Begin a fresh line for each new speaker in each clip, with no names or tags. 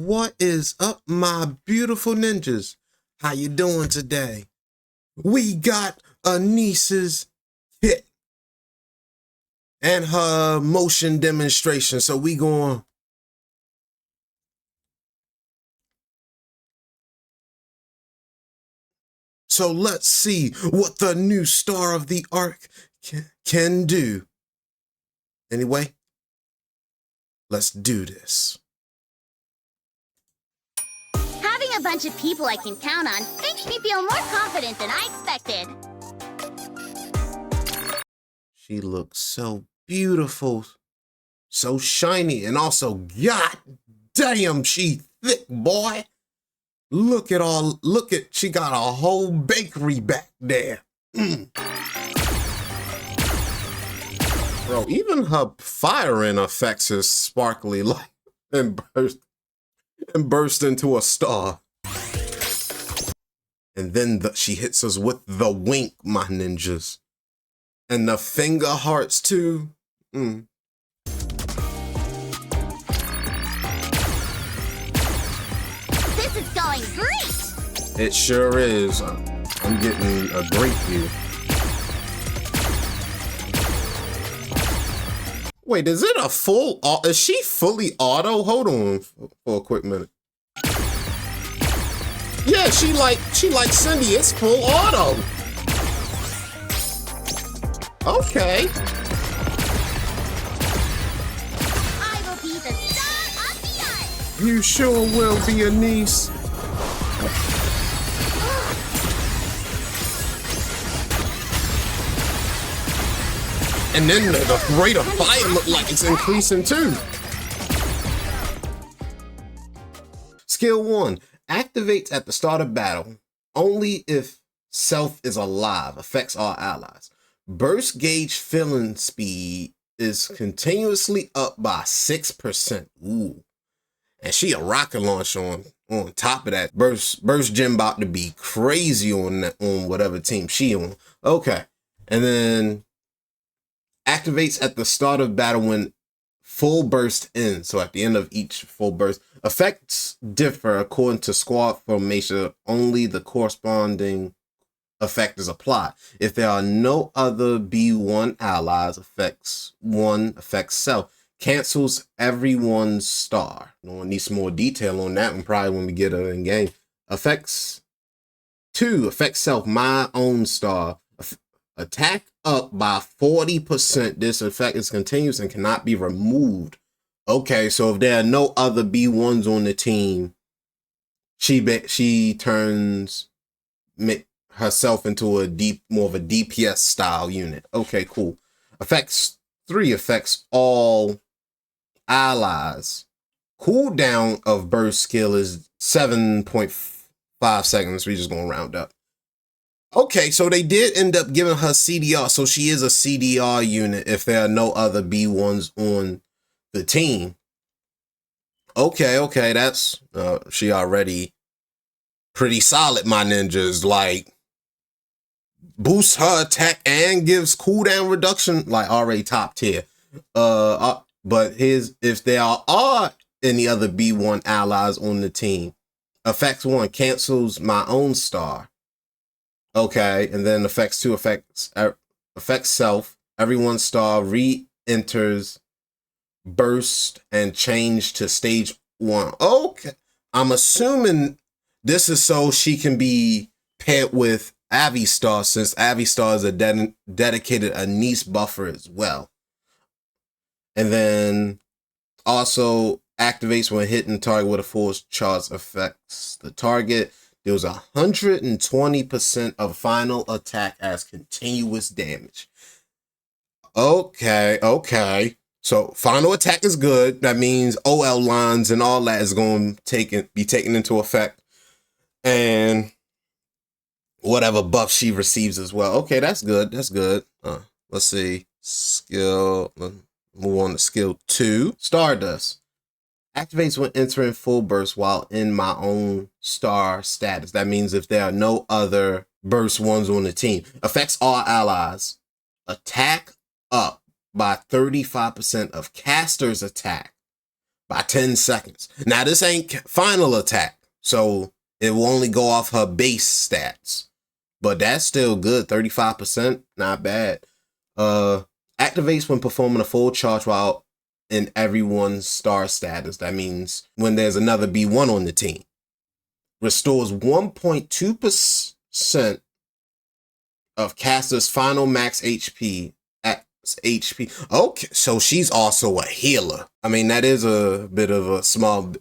What is up, my beautiful ninjas? How you doing today? We got Anissa's kit and her motion demonstration. So we going So let's see what the new star of the arc can do. Anyway, let's do this.
Having a bunch of people I can count on makes me feel more confident than I expected.
She looks so beautiful, so shiny, and also, god damn, she thick, boy. Look at, she got a whole bakery back there. Bro, even her firing effects is sparkly like and burst into a star. And then she hits us with the wink, my ninjas. And the finger hearts too.
This is going great!
It sure is. I'm getting a great view. Wait, is it a full, is she fully auto? Hold on for a quick minute. Yeah, she like Cindy, it's full auto. Okay.
I will be the star of the art!
You sure will be a niece. And then the rate of fire look like it's increasing too. Skill 1. Activates at the start of battle. Only if self is alive. Affects all allies. Burst gauge filling speed is continuously up by 6%. Ooh. And she a rocket launch on top of that. Burst gem about to be crazy on whatever team she on. Okay. And then activates at the start of battle when full burst ends. So at the end of each full burst. Effects differ according to squad formation. Only the corresponding effect is applied. If there are no other B1 allies, affects self. Cancels everyone's star. No one needs some more detail on that one probably when we get it in game. Affects 2. Affects self. My own star. Attack up by 40%. This effect is continuous and cannot be removed. Okay, so if there are no other B1s on the team, she turns herself into more of a DPS style unit. Okay, cool. Affects 3. Affects all allies. Cooldown of burst skill is 7.5 seconds. We're just gonna round up. Okay, so they did end up giving her CDR, so she is a CDR unit if there are no other B1s on the team. Okay, that's she already pretty solid, my ninjas. Like, boosts her attack and gives cooldown reduction, like already top tier. But if there are any other B1 allies on the team, affects 1 cancels my own star. Okay, and then affects 2 affects self. Everyone's star re-enters burst and change to stage 1. Okay, I'm assuming this is so she can be paired with Avistar, since Avistar is a dedicated Anise buffer as well. And then also activates when hitting target with a full charge. Affects the target. Deals 120% of final attack as continuous damage. Okay. So final attack is good. That means OL lines and all that is going to be taken into effect. And whatever buff she receives as well. Okay, that's good. Let's see. Skill. Let's move on to skill 2. Stardust. Activates when entering full burst while in my own star status. That means if there are no other burst ones on the team. Affects all allies. Attack up by 35% of caster's attack by 10 seconds. Now, this ain't final attack, so it will only go off her base stats. But that's still good. 35%, not bad. Activates when performing a full charge while in everyone's star status. That means when there's another B1 on the team. Restores 1.2% of caster's final max HP at HP. Okay, so she's also a healer. I mean, that is a bit of a small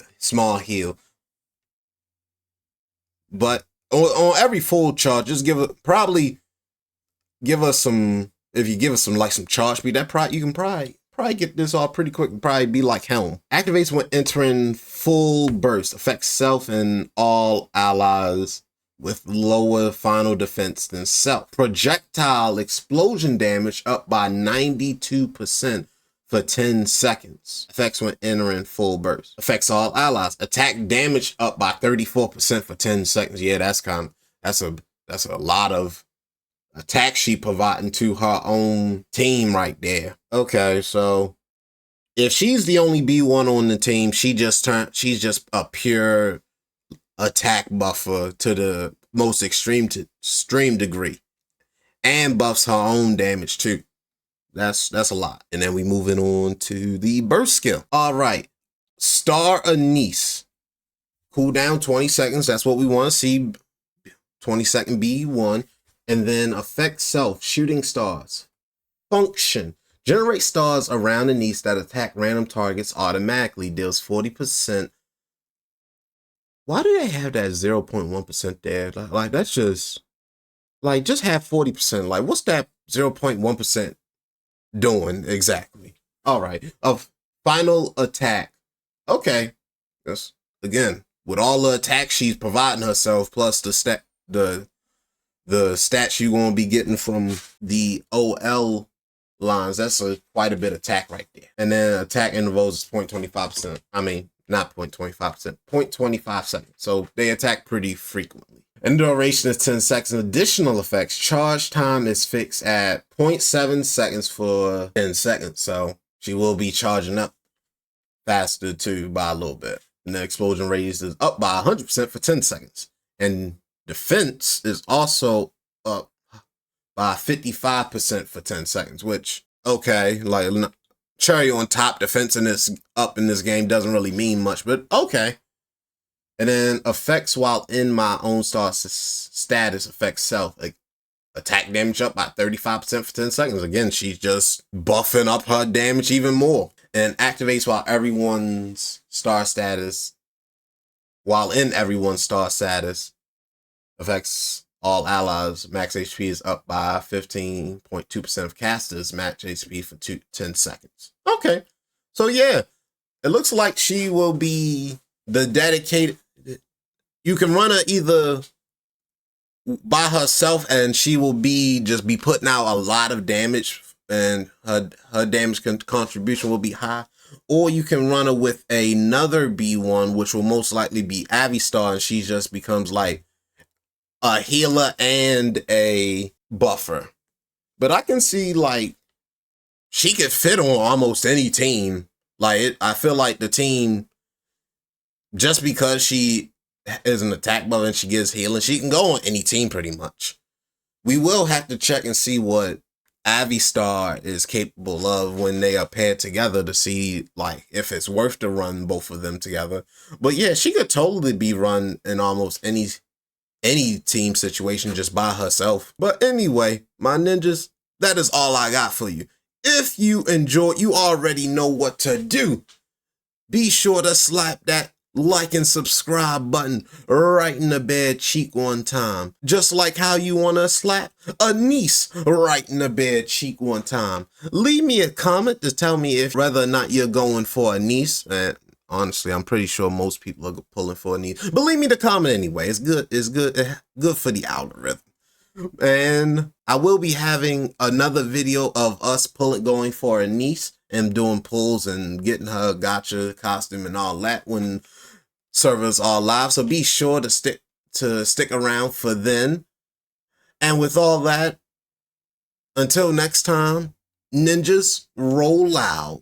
heal. But on every full charge, just probably give us some. If you give us some charge speed, you can probably get this off pretty quick. Probably be like Helm. Activates when entering full burst. Affects self and all allies with lower final defense than self. Projectile explosion damage up by 92% for 10 seconds. Affects when entering full burst. Affects all allies. Attack damage up by 34% for 10 seconds. Yeah, that's a lot of attack she providing to her own team right there. Okay, so if she's the only B1 on the team, she's just a pure attack buffer to the most extreme degree, and buffs her own damage too. That's a lot. And then we moving on to the burst skill. All right, Star Anise. Cooldown 20 seconds. That's what we want to see. 20-second B1. And then affect self, shooting stars. Function. Generate stars around Anise that attack random targets automatically. Deals 40%. Why do they have that 0.1% there? Like, that's just have 40%. Like, what's that 0.1% doing exactly? All right. Of final attack. Okay. Yes. Again, with all the attacks she's providing herself, plus the stats you're going to be getting from the OL lines, that's quite a bit of attack right there. And then attack intervals is 0.25%. I mean, not 0.25%, 0.25 seconds. So they attack pretty frequently. And duration is 10 seconds. Additional effects. Charge time is fixed at 0.7 seconds for 10 seconds. So she will be charging up faster too by a little bit. And the explosion rate is up by 100% for 10 seconds. And defense is also up by 55% for 10 seconds, which, okay, like cherry on top, defense in this game doesn't really mean much, but okay. And then effects while in my own star status affects self. Like attack damage up by 35% for 10 seconds. Again, she's just buffing up her damage even more. And activates while in everyone's star status. Affects all allies. Max HP is up by 15.2% of casters. Max HP for 10 seconds. Okay. So yeah, it looks like she will be the dedicated. You can run her either by herself and she will be putting out a lot of damage and her damage contribution will be high. Or you can run her with another B1, which will most likely be Avistar, and she just becomes like a healer and a buffer. But I can see like she could fit on almost any team. I feel like the team, just because she is an attack buffer and she gives healing, she can go on any team pretty much. We will have to check and see what Avistar is capable of when they are paired together to see like if it's worth to run both of them together. But yeah, she could totally be run in almost any team situation just by herself. But anyway, my ninjas, that is all I got for you. If you enjoyed, you already know what to do. Be sure to slap that like and subscribe button right in the bad cheek one time. Just like how you want to slap a niece right in the bad cheek one time. Leave me a comment to tell me if whether or not you're going for a niece. And honestly, I'm pretty sure most people are pulling for a niece. But leave me the comment anyway. It's good. It's good. Good for the algorithm. And I will be having another video of us going for a niece and doing pulls and getting her gotcha costume and all that when servers are live. So be sure to stick around for then. And with all that, until next time, ninjas, roll out.